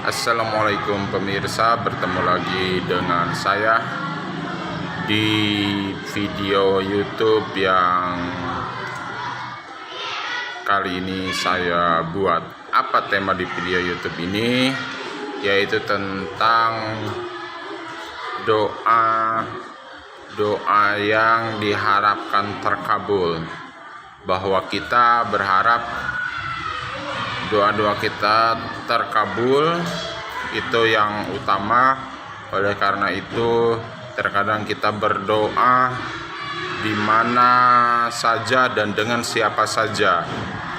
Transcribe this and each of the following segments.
Assalamualaikum pemirsa, bertemu lagi dengan saya di video YouTube yang kali ini saya buat. Apa tema di video YouTube ini? Yaitu tentang doa yang diharapkan terkabul, bahwa kita berharap doa-doa kita terkabul, itu yang utama. Oleh karena itu terkadang kita berdoa di mana saja dan dengan siapa saja,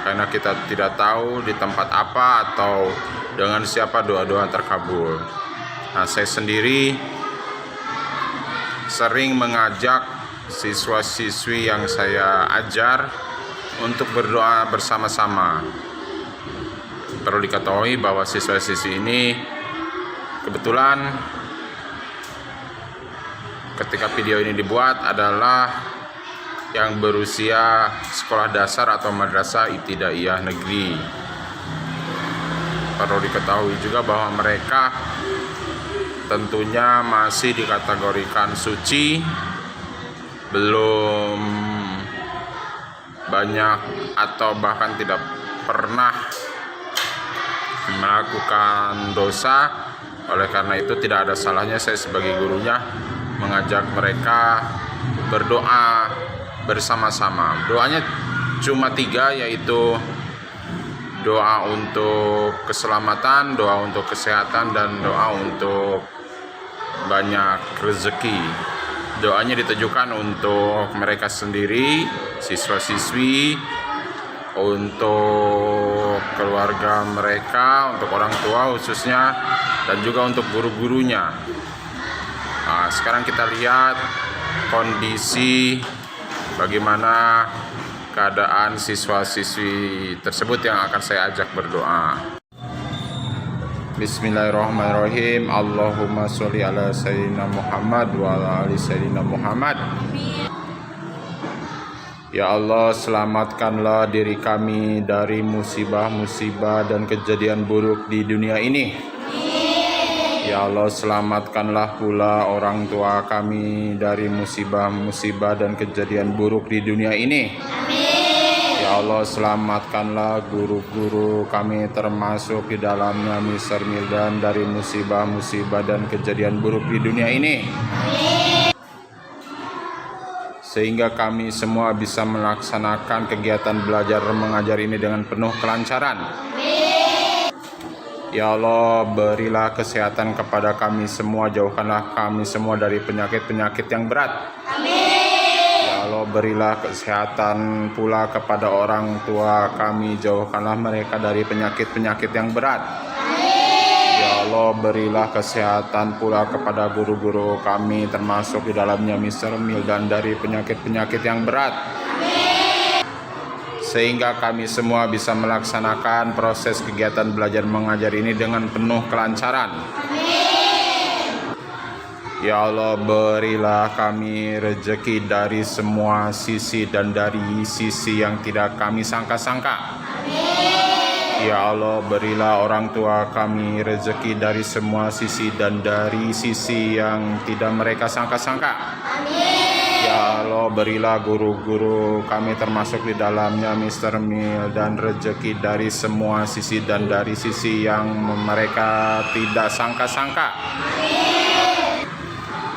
karena kita tidak tahu di tempat apa atau dengan siapa doa-doa terkabul. Nah, saya sendiri sering mengajak siswa-siswi yang saya ajar untuk berdoa bersama-sama. Perlu diketahui bahwa siswa-siswi ini kebetulan ketika video ini dibuat adalah yang berusia sekolah dasar atau madrasah ibtidaiyah negeri. Perlu diketahui juga bahwa mereka tentunya masih dikategorikan suci, belum banyak atau bahkan tidak pernah melakukan dosa. Oleh karena itu tidak ada salahnya saya sebagai gurunya mengajak mereka berdoa bersama-sama. Doanya cuma 3, yaitu doa untuk keselamatan, doa untuk kesehatan, dan doa untuk banyak rezeki. Doanya ditujukan untuk mereka sendiri, siswa-siswi, untuk keluarga mereka, untuk orang tua khususnya, dan juga untuk guru-gurunya. Nah, sekarang kita lihat kondisi bagaimana keadaan siswa-siswi tersebut yang akan saya ajak berdoa. Bismillahirrahmanirrahim. Allahumma sholli ala sayyidina Muhammad wa ala ali sayyidina Muhammad. Ya Allah, selamatkanlah diri kami dari musibah-musibah dan kejadian buruk di dunia ini. Ya Allah, selamatkanlah pula orang tua kami dari musibah-musibah dan kejadian buruk di dunia ini. Ya Allah, selamatkanlah guru-guru kami termasuk di dalamnya Mr. Mildan dari musibah-musibah dan kejadian buruk di dunia ini, sehingga kami semua bisa melaksanakan kegiatan belajar mengajar ini dengan penuh kelancaran. Ya Allah, berilah kesehatan kepada kami semua, jauhkanlah kami semua dari penyakit-penyakit yang berat. Ya Allah, berilah kesehatan pula kepada orang tua kami, jauhkanlah mereka dari penyakit-penyakit yang berat. Ya Allah, berilah kesehatan pula kepada guru-guru kami, termasuk di dalamnya Mr. Mildan, dari penyakit-penyakit yang berat, sehingga kami semua bisa melaksanakan proses kegiatan belajar mengajar ini dengan penuh kelancaran. Ya Allah, berilah kami rezeki dari semua sisi dan dari sisi yang tidak kami sangka-sangka. Ya Allah, berilah orang tua kami rezeki dari semua sisi dan dari sisi yang tidak mereka sangka-sangka. Ya Allah, berilah guru-guru kami termasuk di dalamnya Mr. Mil dan rezeki dari semua sisi dan dari sisi yang mereka tidak sangka-sangka.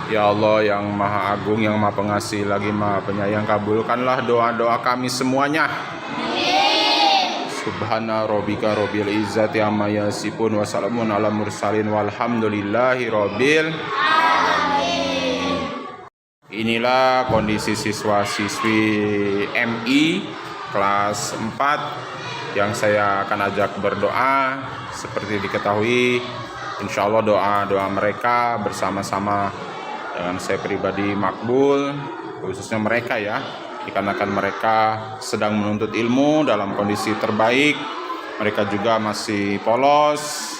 Ya Allah yang Maha Agung, yang Maha Pengasih lagi Maha Penyayang, kabulkanlah doa-doa kami semuanya. Subhana rabbika rabbil izzati amma yasifun wa salamun ala mursalin walhamdulillahi rabbil alamin. Inilah kondisi siswa-siswi MI kelas 4 yang saya akan ajak berdoa. Seperti diketahui, insya Allah doa-doa mereka bersama-sama dengan saya pribadi makbul, khususnya mereka ya, dikarenakan mereka sedang menuntut ilmu dalam kondisi terbaik. Mereka juga masih polos,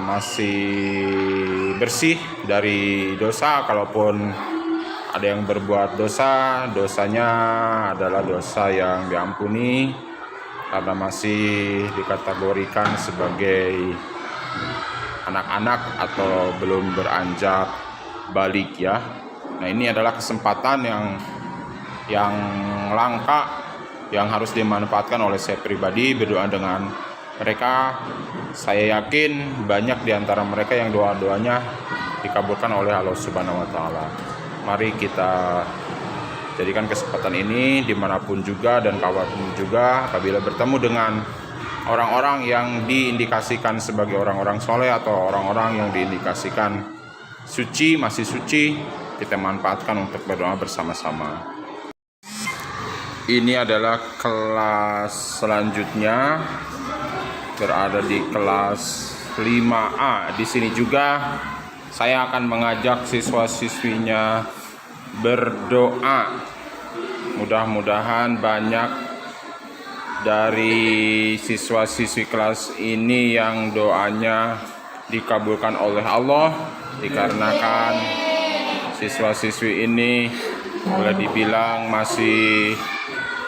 masih bersih dari dosa. Kalaupun ada yang berbuat dosa, dosanya adalah dosa yang diampuni karena masih dikategorikan sebagai anak-anak atau belum beranjak balik ya. Nah, ini adalah kesempatan yang langka yang harus dimanfaatkan oleh saya pribadi. Berdoa dengan mereka, saya yakin banyak di antara mereka yang doa-doanya dikabulkan oleh Allah Subhanahu wa Ta'ala. Mari kita jadikan kesempatan ini dimanapun juga dan kapanpun juga, apabila bertemu dengan orang-orang yang diindikasikan sebagai orang-orang soleh atau orang-orang yang diindikasikan suci, masih suci, kita manfaatkan untuk berdoa bersama-sama. Ini adalah kelas selanjutnya, berada di kelas 5A. Di sini juga saya akan mengajak siswa-siswinya berdoa. Mudah-mudahan banyak dari siswa-siswi kelas ini yang doanya dikabulkan oleh Allah, dikarenakan siswa-siswi ini boleh dibilang masih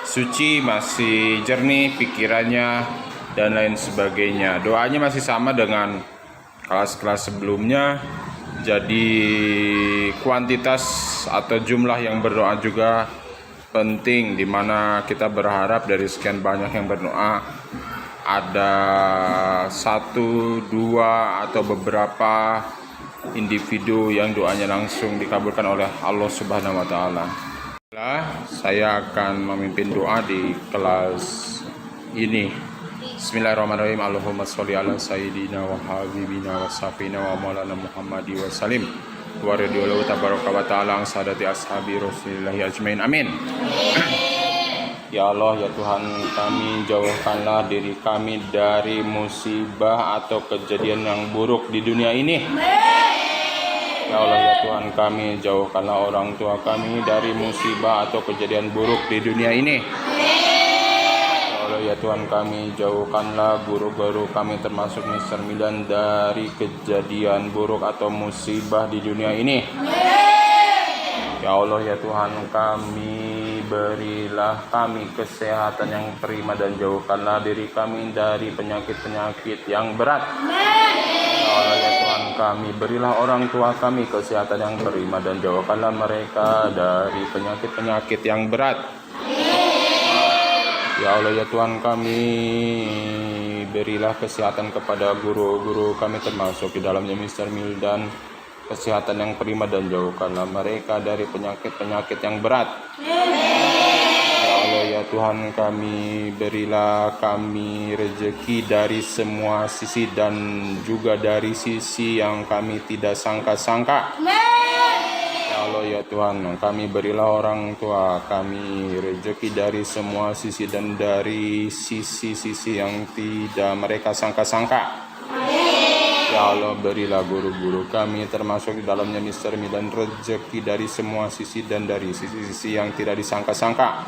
suci, masih jernih pikirannya dan lain sebagainya. Doanya masih sama dengan kelas-kelas sebelumnya. Jadi kuantitas atau jumlah yang berdoa juga penting, dimana kita berharap dari sekian banyak yang berdoa ada 1, 2 atau beberapa individu yang doanya langsung dikabulkan oleh Allah Subhanahu wa Ta'ala. Saya akan memimpin doa di kelas ini. Bismillahirrahmanirrahim. Allahumma sholli ala sayyidina wa habibina wa safina wa maulana Muhammadi wa salim wa radhiyallahu tabaraka wa ta'ala an sadati ashabi rasulillahi ajmain. Amin. Ya Allah, ya Tuhan kami, jauhkanlah diri kami dari musibah atau kejadian yang buruk di dunia ini. Ya Allah, ya Tuhan kami, jauhkanlah orang tua kami dari musibah atau kejadian buruk di dunia ini. Ya Tuhan kami, jauhkanlah guru-guru kami termasuk Mr. Milan dari kejadian buruk atau musibah di dunia ini. Ya Allah, ya Tuhan kami, berilah kami kesehatan yang prima dan jauhkanlah diri kami dari penyakit-penyakit yang berat. Ya Allah, ya Tuhan kami, berilah orang tua kami kesehatan yang prima dan jauhkanlah mereka dari penyakit-penyakit yang berat. Ya Allah, ya Tuhan kami, berilah kesehatan kepada guru-guru kami termasuk di dalamnya Mr. Mildan, kesehatan yang prima dan jauhkanlah mereka dari penyakit-penyakit yang berat. Ya Allah, ya Tuhan kami, berilah kami rezeki dari semua sisi dan juga dari sisi yang kami tidak sangka-sangka. Ya Allah, ya Tuhan kami, berilah orang tua kami rezeki dari semua sisi dan dari sisi-sisi yang tidak mereka sangka-sangka. Ya Allah, berilah guru-guru kami termasuk di dalamnya Mr. Milan rezeki dari semua sisi dan dari sisi-sisi yang tidak disangka-sangka.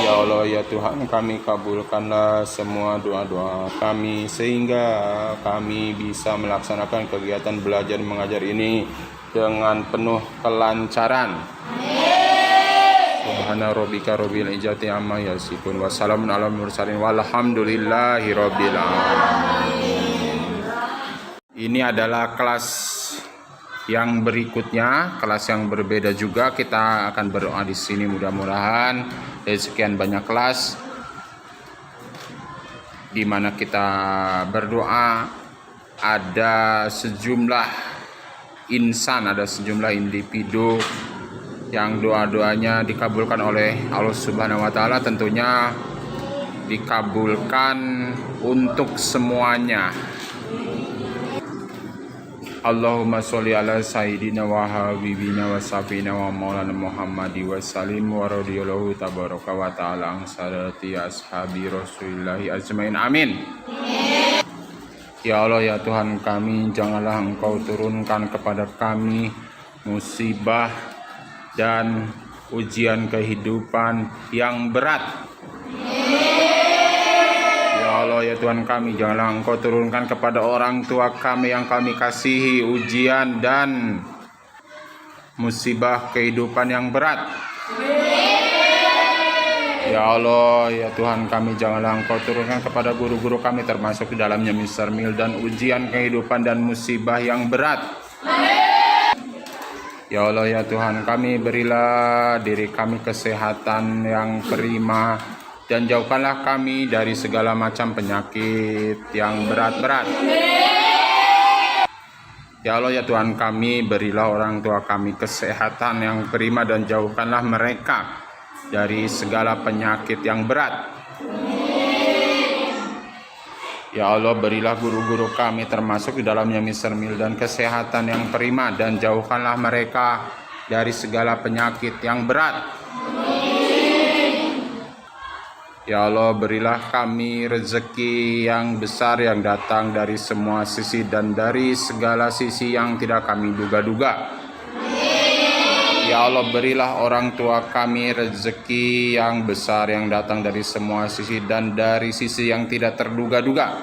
Ya Allah, ya Tuhan kami, kabulkanlah semua doa-doa kami sehingga kami bisa melaksanakan kegiatan belajar mengajar ini dengan penuh kelancaran. Subhana rabbika rabbil izzati amma yasifun wa salamun alal mursalin walhamdulillahi rabbil alamin. Ini adalah kelas yang berikutnya, kelas yang berbeda juga. Kita akan berdoa di sini, mudah-mudahan dari sekian banyak kelas di mana kita berdoa ada sejumlah insan, ada sejumlah individu yang doa-doanya dikabulkan oleh Allah Subhanahu wa Ta'ala. Tentunya dikabulkan untuk semuanya. Allahumma sholli ala sayyidina wa habibina wa safina wa maulana Muhammadi wa salim wa radhiyallahu tabaraka wa ta'ala an sadati ashabi rasulillahi ajmain. Amin. Ya Allah, ya Tuhan kami, janganlah Engkau turunkan kepada kami musibah dan ujian kehidupan yang berat. Ya Allah, ya Tuhan kami, janganlah Engkau turunkan kepada orang tua kami yang kami kasihi ujian dan musibah kehidupan yang berat. Ya Allah, ya Tuhan kami, janganlah Engkau turunkan kepada guru-guru kami termasuk di dalamnya Mr. Mil dan ujian kehidupan dan musibah yang berat. Ya Allah, ya Tuhan kami, berilah diri kami kesehatan yang prima dan jauhkanlah kami dari segala macam penyakit yang berat-berat. Ya Allah, ya Tuhan kami, berilah orang tua kami kesehatan yang prima dan jauhkanlah mereka dari segala penyakit yang berat. Ya Allah, berilah guru-guru kami termasuk di dalamnya Mr. Mil dan kesehatan yang prima dan jauhkanlah mereka dari segala penyakit yang berat. Ya Allah, berilah kami rezeki yang besar yang datang dari semua sisi dan dari segala sisi yang tidak kami duga-duga. Ya Allah, berilah orang tua kami rezeki yang besar yang datang dari semua sisi dan dari sisi yang tidak terduga-duga.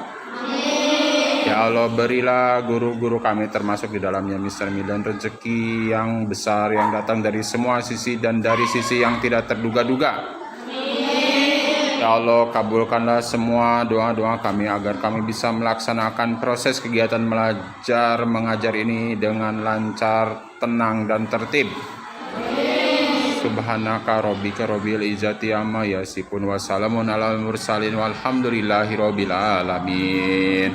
Ya Allah, berilah guru-guru kami termasuk di dalamnya Mr. Mil dan rezeki yang besar yang datang dari semua sisi dan dari sisi yang tidak terduga-duga. Ya Allah, kabulkanlah semua doa-doa kami agar kami bisa melaksanakan proses kegiatan belajar mengajar ini dengan lancar, tenang, dan tertib. Subhanaka rabbika rabbil izzati amma yasifun wa salamun alal mursalin walhamdulillahi rabbil alamin.